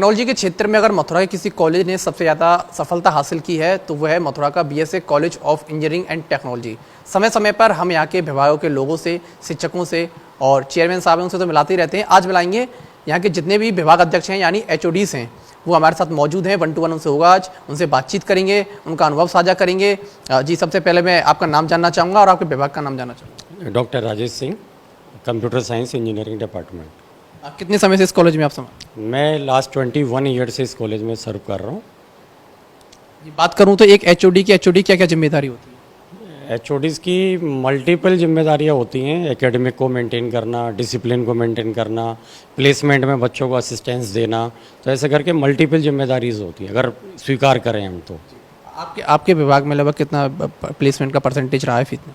Technology के क्षेत्र में अगर मथुरा के किसी कॉलेज ने सबसे ज़्यादा सफलता हासिल की है तो वह है मथुरा का BSA college of engineering and technology. समय समय पर हम यहाँ के विभागों के लोगों से, शिक्षकों से और चेयरमैन साहब हैं उनसे तो मिलाते ही रहते हैं। आज मिलाएंगे यहाँ के जितने भी विभाग अध्यक्ष हैं यानी एचओडीज हैं, वो हमारे साथ मौजूद हैं। 1 to 1 उनसे होगा, आज उनसे बातचीत करेंगे, उनका अनुभव साझा करेंगे। जी, सबसे पहले मैं आपका नाम जानना चाहूँगा और आपके विभाग का नाम जानना चाहूँगा। Doctor Rajesh Singh, computer science engineering department. कितने समय से इस कॉलेज में आप समय? मैं लास्ट 21 ईयर से इस कॉलेज में सर्व कर रहा हूँ। बात करूँ तो एक एचओडी क्या क्या जिम्मेदारी होती है? एचओडीज़ की मल्टीपल जिम्मेदारियाँ होती हैं। एकेडमिक को मेंटेन करना, डिसिप्लिन को मेंटेन करना, प्लेसमेंट में बच्चों को असिस्टेंस देना, तो ऐसे करके मल्टीपल जिम्मेदारीज होती हैं अगर स्वीकार करें हम तो। आपके विभाग में लगभग कितना प्लेसमेंट का परसेंटेज रहा है फीस में?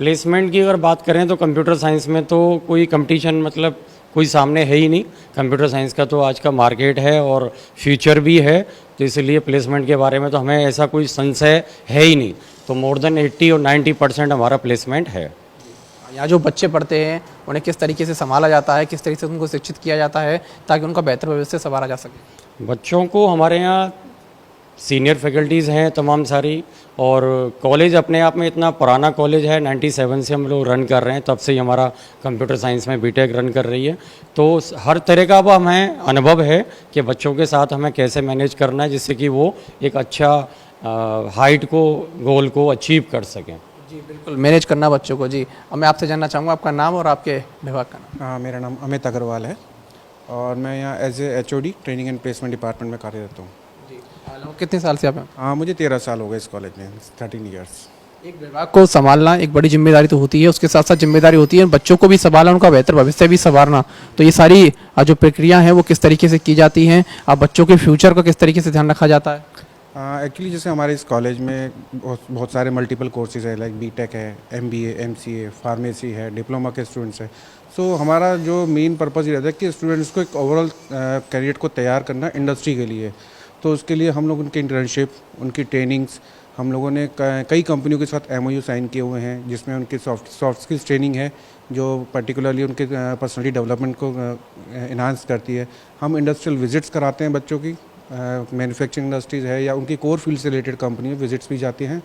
प्लेसमेंट की अगर बात करें तो कंप्यूटर साइंस में तो कोई कंपटीशन मतलब कोई सामने है ही नहीं। कंप्यूटर साइंस का तो आज का मार्केट है और फ्यूचर भी है, तो इसलिए प्लेसमेंट के बारे में तो हमें ऐसा कोई संशय है ही नहीं। तो मोर देन 80 और 90% हमारा प्लेसमेंट है। यहाँ जो बच्चे पढ़ते हैं उन्हें किस तरीके से संभाला जाता है, किस तरीके से उनको शिक्षित किया जाता है ताकि उनका बेहतर भविष्य संवारा जा सके? बच्चों को हमारे यहाँ सीनियर फैकल्टीज़ हैं तमाम सारी, और कॉलेज अपने आप में इतना पुराना कॉलेज है। 97 से हम लोग रन कर रहे हैं, तब से ही हमारा कंप्यूटर साइंस में बीटेक रन कर रही है। तो हर तरह का अब हमें अनुभव है कि बच्चों के साथ हमें कैसे मैनेज करना है जिससे कि वो एक अच्छा हाइट को, गोल को अचीव कर सकें। जी बिल्कुल, मैनेज करना बच्चों को। जी, अब मैं आपसे जानना चाहूँगा आपका नाम और आपके विभाग का नाम। मेरा नाम अमित अग्रवाल है और मैं यहाँ as a HOD training and placement department में कार्यरत हूँ। कितने साल से आप हैं? हाँ, मुझे 13 साल हो गए इस कॉलेज में, 13 ईयर्स। एक विभाग को संभालना एक बड़ी जिम्मेदारी तो होती है, उसके साथ साथ जिम्मेदारी होती है बच्चों को भी संभालना, उनका बेहतर भविष्य भी संवारना। तो ये सारी जो प्रक्रिया है वो किस तरीके से की जाती हैं, अब बच्चों के फ्यूचर का किस तरीके से ध्यान रखा जाता है? एक्चुअली जैसे हमारे इस कॉलेज में बहुत सारे मल्टीपल कोर्सेज है, लाइक बीटेक है, एमबीए, एमसीए, फार्मेसी है, डिप्लोमा के स्टूडेंट्स है। सो हमारा जो मेन पर्पज़ ये रहता है कि स्टूडेंट्स को एक ओवरऑल कैरियर को तैयार करना इंडस्ट्री के लिए। तो उसके लिए हम लोग उनकी इंटर्नशिप, उनकी ट्रेनिंग्स, हम लोगों ने कई कंपनियों के साथ MOU साइन किए हुए हैं जिसमें उनकी सॉफ्ट स्किल्स ट्रेनिंग है जो पर्टिकुलरली उनके पर्सनली डेवलपमेंट को इन्हांस करती है। हम इंडस्ट्रियल विजिट्स कराते हैं बच्चों की, मैन्युफैक्चरिंग इंडस्ट्रीज़ है या उनकी कोर फील्ड से रिलेटेड कंपनियों विजिट्स भी जाती हैं,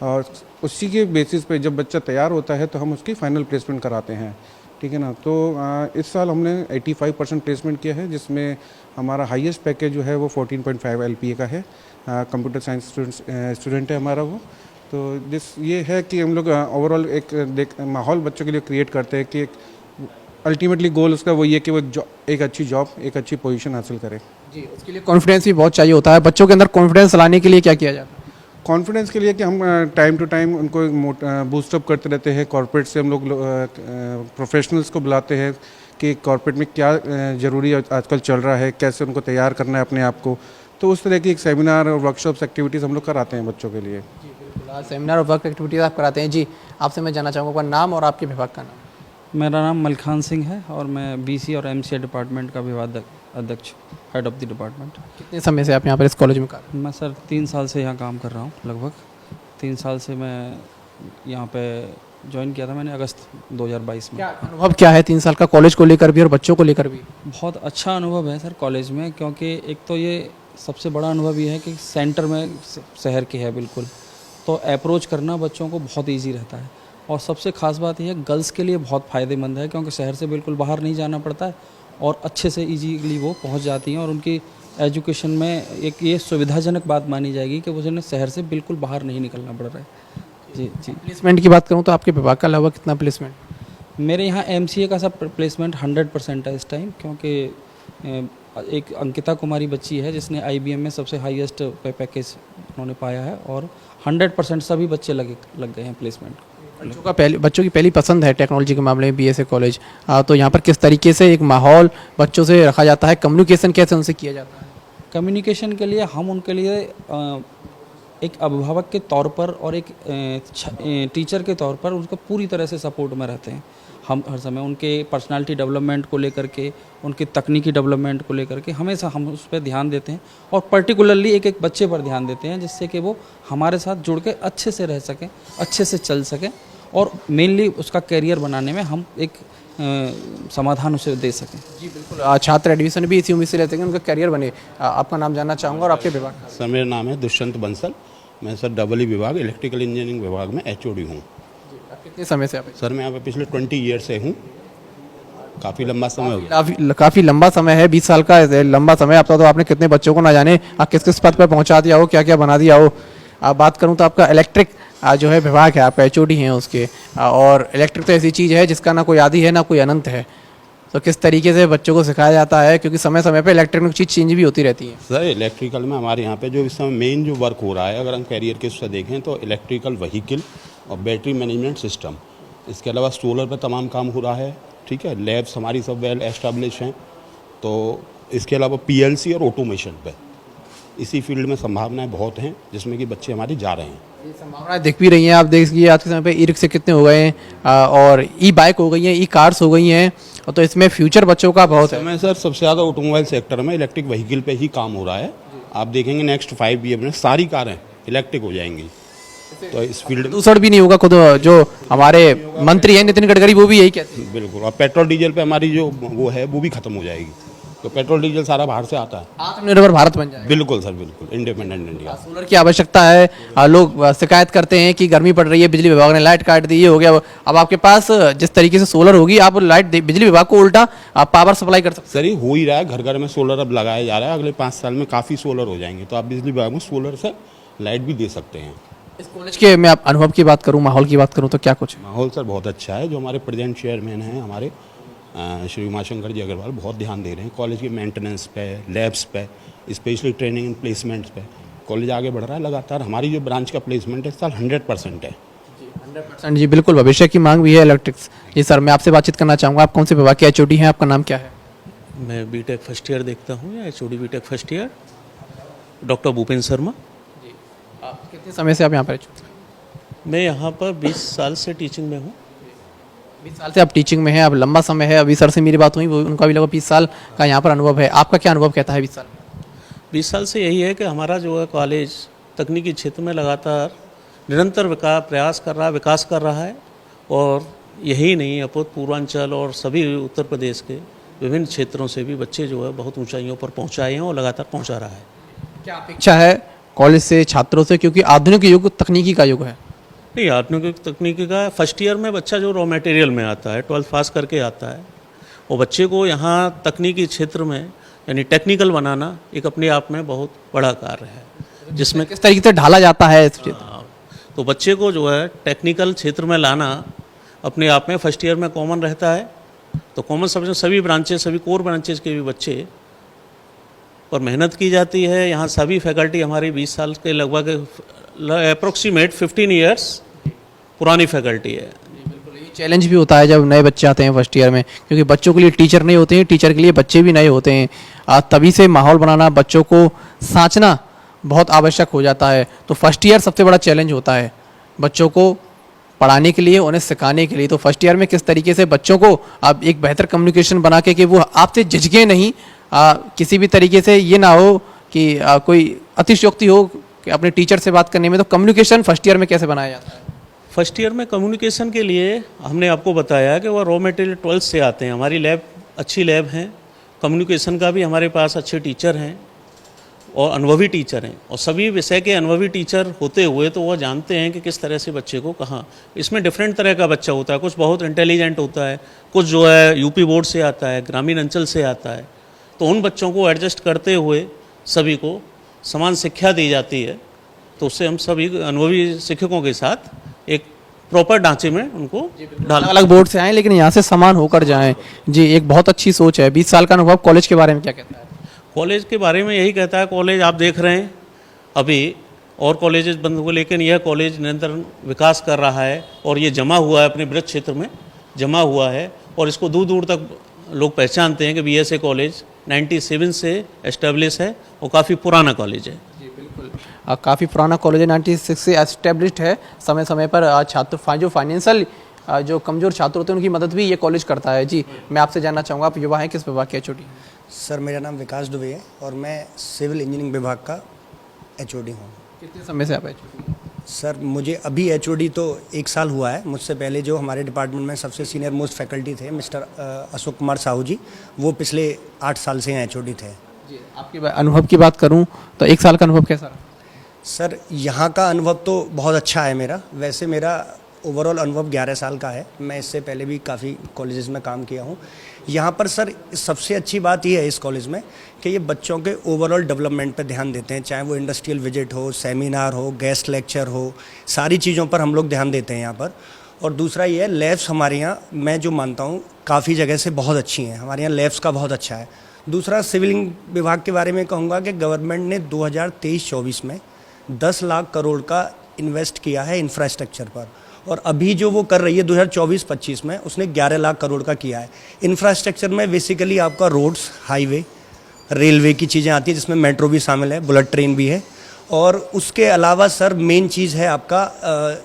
और उसी के बेसिस पे जब बच्चा तैयार होता है तो हम उसकी फाइनल प्लेसमेंट कराते हैं। ठीक है ना। तो इस साल हमने 85% प्लेसमेंट किया है, जिसमें हमारा हाईएस्ट पैकेज जो है वो 14.5 LPA का है। कंप्यूटर साइंस स्टूडेंट है हमारा वो। तो ये है कि हम लोग ओवरऑल एक माहौल बच्चों के लिए क्रिएट करते हैं कि अल्टीमेटली गोल उसका वही है कि वो एक अच्छी जॉब, एक अच्छी पोजीशन हासिल करे। जी, उसके लिए कॉन्फिडेंस भी बहुत चाहिए होता है। बच्चों के अंदर कॉन्फिडेंस लाने के लिए क्या किया जाता है? कॉन्फिडेंस के लिए कि हम टाइम टू टाइम उनको बूस्टअप करते रहते हैं। कॉर्पोरेट से हम लोग प्रोफेशनल्स को बुलाते हैं कि कॉर्पोरेट में क्या ज़रूरी आजकल चल रहा है, कैसे उनको तैयार करना है अपने आप को। तो उस तरह की एक सेमिनार और वर्कशॉप्स एक्टिविटीज़ हम लोग कराते हैं बच्चों के लिए। जी बिल्कुल, आज सेमिनार और वर्क एक्टिविटीज़ आप कराते हैं। जी, आपसे मैं जानना चाहूँगा आपका नाम और आपके विभाग का नाम। मेरा नाम मलखान सिंह है और मैं BC और MCA डिपार्टमेंट का विभाग अध्यक्ष, हेड ऑफ द डिपार्टमेंट। कितने समय से आप यहाँ पर इस कॉलेज में कार्य? मैं सर 3 साल से यहाँ काम कर रहा हूँ। लगभग 3 साल से मैं यहाँ पे ज्वाइन किया था मैंने अगस्त 2022 में। क्या अनुभव क्या है 3 साल का कॉलेज को लेकर भी और बच्चों को लेकर भी? बहुत अच्छा अनुभव है सर कॉलेज में, क्योंकि एक तो ये सबसे बड़ा अनुभव ये है कि सेंटर में शहर के है बिल्कुल, तो अप्रोच करना बच्चों को बहुत ईजी रहता है। और सबसे ख़ास बात यह है गर्ल्स के लिए बहुत फ़ायदेमंद है, क्योंकि शहर से बिल्कुल बाहर नहीं जाना पड़ता है और अच्छे से ईजीली वो पहुंच जाती हैं, और उनकी एजुकेशन में एक ये सुविधाजनक बात मानी जाएगी कि उन्हें शहर से बिल्कुल बाहर नहीं निकलना पड़ रहा है। जी जी। प्लेसमेंट की बात करूं तो आपके विभाग का लगभग कितना प्लेसमेंट? मेरे यहाँ MCA का सब प्लेसमेंट 100% है इस टाइम, क्योंकि एक अंकिता कुमारी बच्ची है जिसने IBM में सबसे हाईएस्ट पैकेज उन्होंने पाया है, और 100% सभी बच्चे लग गए हैं प्लेसमेंट। बच्चों की पहली पसंद है टेक्नोलॉजी के मामले में BSA कॉलेज। तो यहाँ पर किस तरीके से एक माहौल बच्चों से रखा जाता है, कम्युनिकेशन कैसे उनसे किया जाता है? कम्युनिकेशन के लिए हम उनके लिए एक अभिभावक के तौर पर और एक टीचर के तौर पर उनको पूरी तरह से सपोर्ट में रहते हैं। हम हर समय उनके पर्सनालिटी डेवलपमेंट को लेकर के, उनके तकनीकी डेवलपमेंट को लेकर के हमेशा हम उस पर ध्यान देते हैं, और पर्टिकुलरली एक एक बच्चे पर ध्यान देते हैं जिससे कि वो हमारे साथ जुड़ के अच्छे से रह सकें, अच्छे से चल सकें और मेनली उसका करियर बनाने में हम एक समाधान उसे दे सकें। जी बिल्कुल, छात्र एडमिशन भी इसी उम्मीद से लेते हैं कि उनका करियर बने। आपका नाम जानना चाहूँगा और आपके विभाग का। सर मेरा नाम है दुष्यंत बंसल। मैं सर डबल विभाग इलेक्ट्रिकल इंजीनियरिंग विभाग में एचओडी हूँ। आप कितने समय से आप सर मैं यहाँ पे पिछले 20 ईयर से हूँ। काफ़ी लंबा समय हो गया। काफ़ी लंबा समय है, 20 साल का लंबा समय। आपका तो आपने कितने बच्चों को ना जाने आप किस किस पद पर पहुंचा दिया हो, क्या क्या बना दिया हो। आप बात करूं तो आपका इलेक्ट्रिक जो है विभाग है, आपका एचओडी हैं उसके। और इलेक्ट्रिक तो ऐसी चीज़ है जिसका ना कोई आदि है ना कोई अनंत है। तो किस तरीके से बच्चों को सिखाया जाता है, क्योंकि समय समय पर इलेक्ट्रिक चीज़ चेंज भी होती रहती है। सर इलेक्ट्रिकल में हमारे यहाँ पे जो इस समय मेन जो वर्क हो रहा है, अगर हम कैरियर के उससे देखें तो इलेक्ट्रिकल व्हीकल और बैटरी मैनेजमेंट सिस्टम, इसके अलावा सोलर पर तमाम काम हो रहा है। ठीक है, लैब्स हमारी सब वेल एस्टेब्लिश हैं। तो इसके अलावा पीएलसी और ऑटोमेशन पे इसी फील्ड में संभावनाएं बहुत हैं जिसमें कि बच्चे हमारे जा रहे हैं। ये संभावनाएं दिख भी रही हैं। आप देखिए आज के समय पे ई रिक्शे कितने हो गए हैं और ई बाइक हो गई हैं, ई कार्स हो गई हैं। और तो इसमें फ्यूचर बच्चों का बहुत है। मैं सर सबसे ज़्यादा ऑटोमोबाइल सेक्टर में इलेक्ट्रिक व्हीकल पे ही काम हो रहा है। आप देखेंगे नेक्स्ट 5 ईयर में सारी कारें इलेक्ट्रिक हो जाएंगी। तो इस फील्ड में प्रदूषण भी नहीं होगा। खुद जो हमारे मंत्री हैं नितिन गडकरी वो भी यही कहते हैं। बिल्कुल, और पेट्रोल डीजल पे हमारी जो वो है वो भी खत्म हो जाएगी। तो पेट्रोल डीजल सारा बाहर से आता है। आत्मनिर्भर भारत बन जाए। बिल्कुल सर, बिल्कुल इंडिपेंडेंट इंडिया। सोलर की आवश्यकता है। लोग शिकायत करते हैं कि गर्मी पड़ रही है, बिजली विभाग ने लाइट काट दी, ये हो गया। अब आपके पास जिस तरीके से सोलर होगी, आप लाइट बिजली विभाग को उल्टा आप पावर सप्लाई कर सकते सर ये हो ही रहा है, घर घर में सोलर अब लगाया जा रहा है। अगले 5 साल में काफ़ी सोलर हो जाएंगे, तो आप बिजली विभाग में सोलर से लाइट भी दे सकते हैं। इस कॉलेज के मैं अनुभव की बात करूं, माहौल की बात करूं तो क्या कुछ? माहौल सर बहुत अच्छा है। जो हमारे प्रेजेंट चेयरमैन हैं हमारे श्री उमाशंकर जी अग्रवाल, बहुत ध्यान दे रहे हैं कॉलेज के मेंटेनेंस पे, लैब्स पे, स्पेशली ट्रेनिंग एंड प्लेसमेंट्स पे। कॉलेज आगे बढ़ रहा है लगातार। हमारी जो ब्रांच का प्लेसमेंट है इस साल 100% है। 100% जी बिल्कुल, भविष्य की मांग भी है इलेक्ट्रिक्स। जी सर, मैं आपसे बातचीत करना चाहूँगा। आप कौन से विभाग के एचओडी हैं, आपका नाम क्या है? मैं बीटेक फर्स्ट ईयर देखता हूँ, या HOD BTech first year, doctor Bhupendra Sharma. आप कितने समय से आप यहाँ पर? मैं यहाँ पर 20 साल से टीचिंग में हूँ। 20 साल से आप टीचिंग में हैं, अब लंबा समय है। अभी सर से मेरी बात हुई, वो उनका भी लगभग 20 साल का यहाँ पर अनुभव है। आपका क्या अनुभव कहता है 20 साल? 20 साल से यही है कि हमारा जो है कॉलेज तकनीकी क्षेत्र में लगातार निरंतर प्रयास कर रहा है, विकास कर रहा है। और यही नहीं, अपूर्व पूर्वांचल और सभी उत्तर प्रदेश के विभिन्न क्षेत्रों से भी बच्चे जो है बहुत ऊंचाइयों पर पहुँचाए हैं और लगातार पहुँचा रहा है। क्या अपेक्षा है कॉलेज से, छात्रों से, क्योंकि आधुनिक युग तकनीकी का युग है? नहीं, आधुनिक तकनीकी का फर्स्ट ईयर में बच्चा जो रॉ मटेरियल में आता है, 12th पास करके आता है, वो बच्चे को यहाँ तकनीकी क्षेत्र में यानी टेक्निकल बनाना एक अपने आप में बहुत बड़ा कार्य है, जिसमें किस तरीके से ढाला जाता है इस क्षेत्र? तो बच्चे को जो है टेक्निकल क्षेत्र में लाना अपने आप में फर्स्ट ईयर में कॉमन रहता है। तो कॉमन सब्जेक्ट सभी ब्रांचेस, सभी कोर ब्रांचेस के भी बच्चे पर मेहनत की जाती है। यहाँ सभी फैकल्टी हमारी 20 साल के लगभग अप्रोक्सीमेट 15 ईयर्स पुरानी फैकल्टी है। चैलेंज भी होता है जब नए बच्चे आते हैं फर्स्ट ईयर में, क्योंकि बच्चों के लिए टीचर नहीं होते हैं, टीचर के लिए बच्चे भी नए होते हैं। तभी से माहौल बनाना, बच्चों को साँचना बहुत आवश्यक हो जाता है। तो फर्स्ट ईयर सबसे बड़ा चैलेंज होता है बच्चों को पढ़ाने के लिए, उन्हें सिखाने के लिए। तो फर्स्ट ईयर में किस तरीके से बच्चों को आप एक बेहतर कम्युनिकेशन बना के कि वो आपसे झिझके नहीं, किसी भी तरीके से ये ना हो कि कोई अतिशयोक्ति हो कि अपने टीचर से बात करने में। तो कम्युनिकेशन फर्स्ट ईयर में कैसे बनाया जाता है? फर्स्ट ईयर में कम्युनिकेशन के लिए हमने आपको बताया कि वह रॉ मटेरियल 12th से आते हैं। हमारी लैब अच्छी लैब हैं, कम्युनिकेशन का भी हमारे पास अच्छे टीचर हैं और अनुभवी टीचर हैं। और सभी विषय के अनुभवी टीचर होते हुए तो वह जानते हैं कि किस तरह से बच्चे को कहाँ, इसमें डिफरेंट तरह का बच्चा होता है। कुछ बहुत इंटेलिजेंट होता है, कुछ जो है यूपी बोर्ड से आता है, ग्रामीण अंचल से आता है। तो उन बच्चों को एडजस्ट करते हुए सभी को समान शिक्षा दी जाती है। तो उससे हम सभी अनुभवी शिक्षकों के साथ एक प्रॉपर ढांचे में उनको अलग अलग बोर्ड से आए लेकिन यहाँ से समान होकर जाएं। जी, एक बहुत अच्छी सोच है। 20 साल का अनुभव, कॉलेज के बारे में क्या कहता है? कॉलेज के बारे में यही कहता है, कॉलेज आप देख रहे हैं अभी और कॉलेजेस बंद हुए, लेकिन यह कॉलेज निरंतर विकास कर रहा है और ये जमा हुआ है, अपने ब्रज क्षेत्र में जमा हुआ है। और इसको दूर दूर तक लोग पहचानते हैं कि BSA कॉलेज 97 से एस्टेब्लिश है और काफ़ी पुराना कॉलेज है। काफ़ी पुराना कॉलेज है, 96 से एस्टेब्लिश्ड है। समय समय पर छात्र जो फाइनेंशियल जो कमज़ोर छात्र होते हैं उनकी मदद भी ये कॉलेज करता है। जी, मैं आपसे जानना चाहूँगा, आप युवा हैं, किस विभाग के एचओडी? सर मेरा नाम विकास दुबे है और मैं सिविल इंजीनियरिंग विभाग का एचओडी हूँ। कितने समय से आप एचओडी? सर मुझे अभी एचओडी तो 1 साल हुआ है। मुझसे पहले जो हमारे डिपार्टमेंट में सबसे सीनियर मोस्ट फैकल्टी थे मिस्टर अशोक कुमार साहू जी, वो पिछले 8 साल से एचओडी थे। जी, आपके अनुभव की बात करूं तो 1 साल का अनुभव कैसा रहा? सर यहाँ का अनुभव तो बहुत अच्छा है मेरा। वैसे मेरा ओवरऑल अनुभव 11 साल का है। मैं इससे पहले भी काफ़ी कॉलेजेस में काम किया हूँ। यहाँ पर सर सबसे अच्छी बात यह है इस कॉलेज में कि ये बच्चों के ओवरऑल डेवलपमेंट पे ध्यान देते हैं, चाहे वो इंडस्ट्रियल विजिट हो, सेमिनार हो, गेस्ट लेक्चर हो, सारी चीज़ों पर हम लोग ध्यान देते हैं यहाँ पर। और दूसरा ये है लैब्स हमारे यहाँ, मैं जो मानता हूँ काफ़ी जगह से बहुत अच्छी हैं। हमारे यहाँ लैब्स का बहुत अच्छा है। दूसरा सिविल विभाग के बारे में कहूँगा कि गवर्नमेंट ने 2023-24 में 10 लाख करोड़ का इन्वेस्ट किया है इंफ्रास्ट्रक्चर पर, और अभी जो वो कर रही है 2024-25 में उसने 11 लाख करोड़ का किया है। इंफ्रास्ट्रक्चर में बेसिकली आपका रोड्स, हाईवे, रेलवे की चीज़ें आती है जिसमें मेट्रो भी शामिल है, बुलेट ट्रेन भी है। और उसके अलावा सर मेन चीज़ है आपका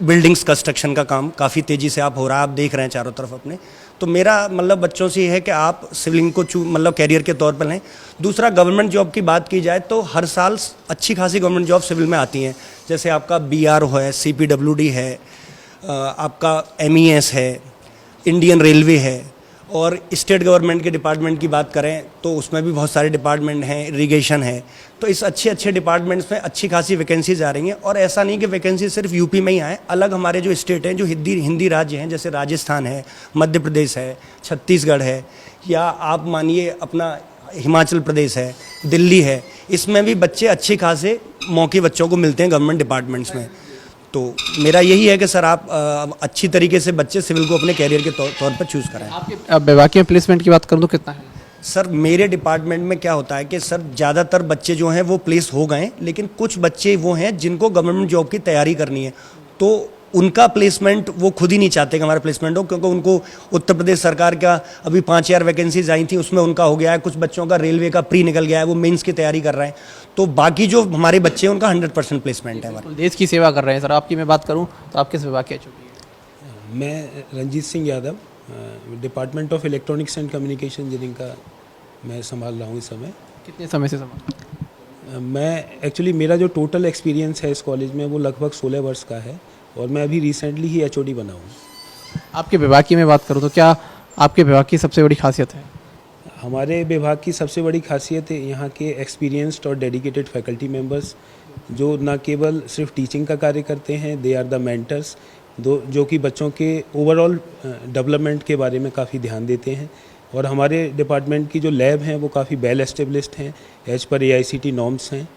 बिल्डिंग्स कंस्ट्रक्शन का काम काफ़ी तेज़ी से आप हो रहा है, आप देख रहे हैं चारों तरफ अपने। तो मेरा मतलब बच्चों से ये है कि आप सिविलिंग को मतलब कैरियर के तौर पर लें। दूसरा गवर्नमेंट जॉब की बात की जाए तो हर साल अच्छी खासी गवर्नमेंट जॉब सिविल में आती हैं, जैसे आपका BRO है, CPWD है, आपका MES है, इंडियन रेलवे है। और स्टेट गवर्नमेंट के डिपार्टमेंट की बात करें तो उसमें भी बहुत सारे डिपार्टमेंट हैं, इरिगेशन है। तो इस अच्छे डिपार्टमेंट्स में अच्छी खासी वैकेंसीज आ रही हैं। और ऐसा नहीं कि वैकेंसी सिर्फ यूपी में ही आए, अलग हमारे जो स्टेट हैं, जो हिंदी राज्य हैं, जैसे राजस्थान है, मध्य प्रदेश है, छत्तीसगढ़ है, या आप मानिए अपना हिमाचल प्रदेश है, दिल्ली है, इसमें भी बच्चे अच्छे खासे मौके बच्चों को मिलते हैं गवर्नमेंट डिपार्टमेंट्स में। तो मेरा यही है कि सर आप अच्छी तरीके से बच्चे सिविल को अपने कैरियर के तौर पर चूज़ करें। आपके विभाग में प्लेसमेंट की बात करूं तो कितना है? सर मेरे डिपार्टमेंट में क्या होता है कि सर ज़्यादातर बच्चे जो हैं वो प्लेस हो गए, लेकिन कुछ बच्चे वो हैं जिनको गवर्नमेंट जॉब की तैयारी करनी है, तो उनका प्लेसमेंट वो खुद ही नहीं चाहते कि हमारा प्लेसमेंट हो, क्योंकि उनको उत्तर प्रदेश सरकार का अभी 5000 वैकेंसीज आई थी, उसमें उनका हो गया है। कुछ बच्चों का रेलवे का प्री निकल गया है, वो मेंस की तैयारी कर रहे हैं। तो बाकी जो हमारे बच्चे हैं उनका 100% प्लेसमेंट है हमारे। देश की सेवा कर रहे हैं सर। आपकी मैं बात करूं तो आप किस विभाग के एचओडी? मैं Ranjeet Singh Yadav, department of electronics and communication engineering का मैं संभाल रहा हूँ इस समय। कितने समय से संभाल? मैं एक्चुअली मेरा जो टोटल एक्सपीरियंस है इस कॉलेज में वो लगभग 16 वर्ष का है, और मैं अभी रिसेंटली ही एचओडी बना हूँ। आपके विभाग की मैं बात करूं तो क्या आपके विभाग की सबसे बड़ी खासियत है? हमारे विभाग की सबसे बड़ी खासियत है यहाँ के एक्सपीरियंस्ड और डेडिकेटेड फैकल्टी मेंबर्स, जो न केवल सिर्फ टीचिंग का कार्य करते हैं, दे आर द मेंटर्स, जो कि बच्चों के ओवरऑल डेवलपमेंट के बारे में काफ़ी ध्यान देते हैं। और हमारे डिपार्टमेंट की जो लैब हैं वो काफ़ी वेल एस्टेब्लिश्ड हैं, एज पर AICTE नॉर्म्स हैं।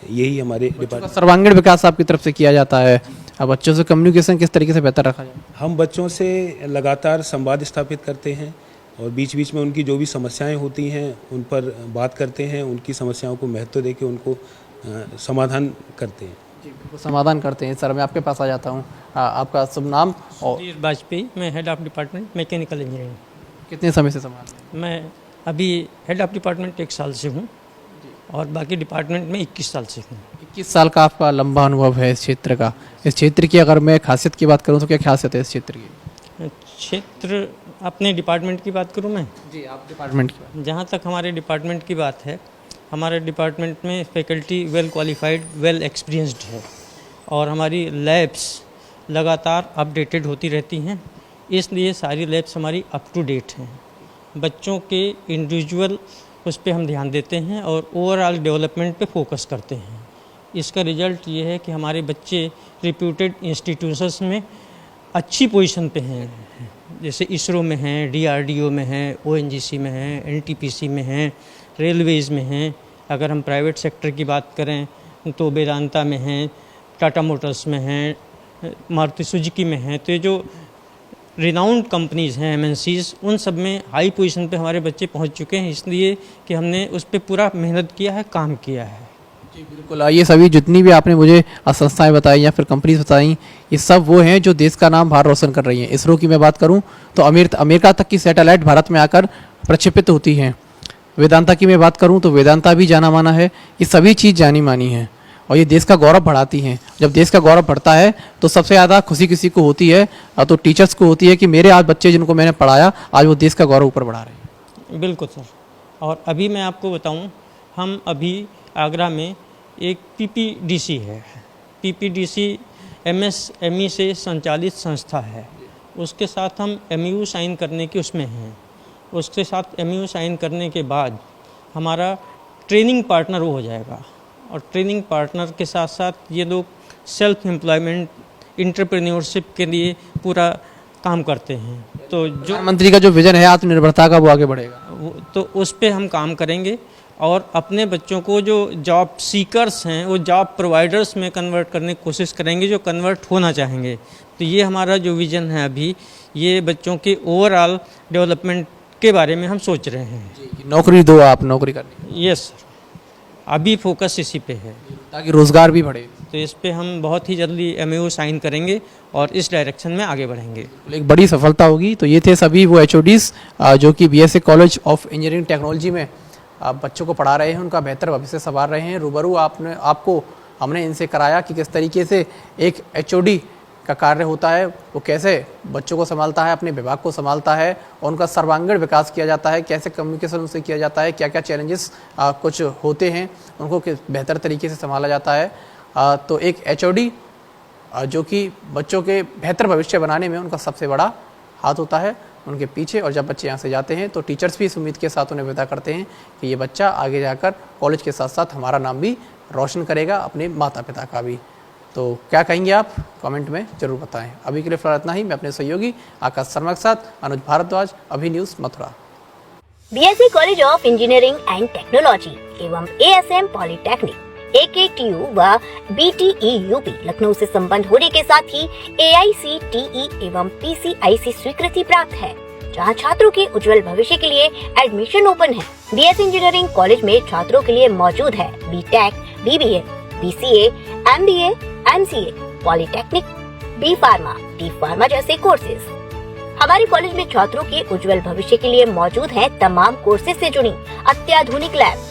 यही हमारे डिपार्टमेंट। सर्वांगीण विकास आपकी तरफ से किया जाता है। अब बच्चों से कम्युनिकेशन किस तरीके से बेहतर रखा जाए? हम बच्चों से लगातार संवाद स्थापित करते हैं और बीच बीच में उनकी जो भी समस्याएं होती हैं उन पर बात करते हैं, उनकी समस्याओं को महत्व देकर उनको समाधान करते हैं। जी बिल्कुल समाधान करते हैं। सर मैं आपके पास आ जाता हूँ। आपका शुभ नाम और सुधीर वाजपेयी, मैं head of department mechanical engineering. कितने समय से संभाल रहे हैं? मैं अभी हेड ऑफ डिपार्टमेंट 1 साल से हूँ और बाकी डिपार्टमेंट में 21 साल से हूँ। 21 साल का आपका लंबा अनुभव है इस क्षेत्र का। इस क्षेत्र की अगर मैं खासियत की बात करूँ तो क्या खासियत है इस क्षेत्र की? क्षेत्र अपने डिपार्टमेंट की बात करूँ मैं? जी आप डिपार्टमेंट की। जहाँ तक हमारे डिपार्टमेंट की बात है, हमारे डिपार्टमेंट में faculty well qualified, well experienced है और हमारी लैब्स लगातार अपडेटेड होती रहती हैं, इसलिए सारी लैब्स हमारी अप टू डेट हैं। बच्चों के इंडिविजुअल उस पर हम ध्यान देते हैं और ओवरऑल डेवलपमेंट पे फोकस करते हैं। इसका रिजल्ट ये है कि हमारे बच्चे रिप्यूटेड इंस्टीट्यूशंस में अच्छी पोजीशन पे हैं, जैसे इसरो में हैं, DRDO में हैं, ONGC में हैं, NTPC में हैं, रेलवेज़ में हैं। अगर हम प्राइवेट सेक्टर की बात करें तो वेदांता में हैं, टाटा मोटर्स में हैं, मारुति सुजुकी में हैं। तो ये जो रिनाउंड कंपनीज़ हैं, MNCs, उन सब में हाई पोजीशन पे हमारे बच्चे पहुंच चुके हैं, इसलिए कि हमने उस पर पूरा मेहनत किया है, काम किया है। जी बिल्कुल। ये सभी जितनी भी आपने मुझे संस्थाएं बताई या फिर कंपनीज बताई, ये सब वो हैं जो देश का नाम बाहर रोशन कर रही हैं। इसरो की मैं बात करूं तो अमेरिका तक की सैटेलाइट भारत में आकर प्रक्षेपित होती हैं। वेदांता की मैं बात करूं तो वेदांता भी जाना माना है। ये सभी चीज़ जानी मानी हैं और ये देश का गौरव बढ़ाती हैं। जब देश का गौरव बढ़ता है तो सबसे ज़्यादा खुशी किसी को होती है, तो टीचर्स को होती है कि मेरे आज बच्चे जिनको मैंने पढ़ाया आज वो देश का गौरव ऊपर बढ़ा रहे हैं। बिल्कुल सर। और अभी मैं आपको बताऊं, हम अभी आगरा में एक PPDC है, PPDC MSME से संचालित संस्था है। उसके साथ हम MOU साइन करने के उसमें हैं। उसके साथ MOU साइन करने के बाद हमारा ट्रेनिंग पार्टनर वो हो जाएगा, और ट्रेनिंग पार्टनर के साथ साथ ये लोग सेल्फ एम्प्लॉयमेंट एंटरप्रेन्योरशिप के लिए पूरा काम करते हैं। तो जो प्रधानमंत्री का जो विजन है आत्मनिर्भरता का, वो आगे बढ़ेगा। तो उस पे हम काम करेंगे और अपने बच्चों को जो जॉब सीकर्स हैं वो जॉब प्रोवाइडर्स में कन्वर्ट करने की कोशिश करेंगे, जो कन्वर्ट होना चाहेंगे। तो ये हमारा जो विज़न है अभी, ये बच्चों के ओवरऑल डेवलपमेंट के बारे में हम सोच रहे हैं। नौकरी दो, आप नौकरी करनी, यस सर, अभी फोकस इसी पे है, ताकि रोजगार भी बढ़े। तो इस पे हम बहुत ही जल्दी MOU साइन करेंगे और इस डायरेक्शन में आगे बढ़ेंगे। एक बड़ी सफलता होगी। तो ये थे सभी वो HODs जो कि BSA college of engineering technology में बच्चों को पढ़ा रहे हैं, उनका बेहतर भविष्य संवार रहे हैं। रूबरू आपको हमने इनसे कराया कि किस तरीके से एक HOD का कार्य होता है, वो कैसे बच्चों को संभालता है, अपने विभाग को संभालता है और उनका सर्वांगीण विकास किया जाता है, कैसे कम्युनिकेशन उनसे किया जाता है, क्या क्या चैलेंजेस कुछ होते हैं, उनको बेहतर तरीके से संभाला जाता है। तो एक HOD जो कि बच्चों के बेहतर भविष्य बनाने में उनका सबसे बड़ा हाथ होता है उनके पीछे। और जब बच्चे यहाँ से जाते हैं तो टीचर्स भी इस उम्मीद के साथ उन्हें विदा करते हैं कि ये बच्चा आगे जाकर कॉलेज के साथ साथ हमारा नाम भी रोशन करेगा, अपने माता पिता का भी। तो क्या कहेंगे आप, कमेंट में ज़रूर बताएं। अभी के लिए फिलहाल इतना ही। मैं अपने सहयोगी आकाश शर्मा के साथ अनुज भारद्वाज, अभी news Mathura. BSA college of engineering and technology एवं ASM पॉलिटेक्निक AKTU व BTEUP लखनऊ से संबंध होने के साथ ही AICTE एवं PCIC स्वीकृति प्राप्त है, जहां छात्रों के उज्जवल भविष्य के लिए एडमिशन ओपन है। BSA इंजीनियरिंग कॉलेज में छात्रों के लिए मौजूद है BTech, BBA, BCA, MBA, MCA, polytechnic, B pharma, D pharma जैसे कोर्सेज। हमारे कॉलेज में छात्रों के उज्जवल भविष्य के लिए मौजूद है तमाम कोर्सेज से जुड़ी अत्याधुनिक लैब,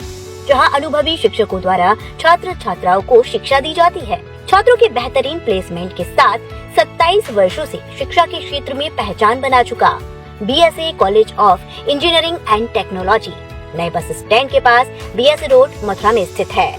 जहां अनुभवी शिक्षकों द्वारा छात्र छात्राओं को शिक्षा दी जाती है। छात्रों के बेहतरीन प्लेसमेंट के साथ 27 वर्षों से शिक्षा के क्षेत्र में पहचान बना चुका BSA college of engineering and technology नए बस स्टैंड के पास BSA रोड मथुरा में स्थित है।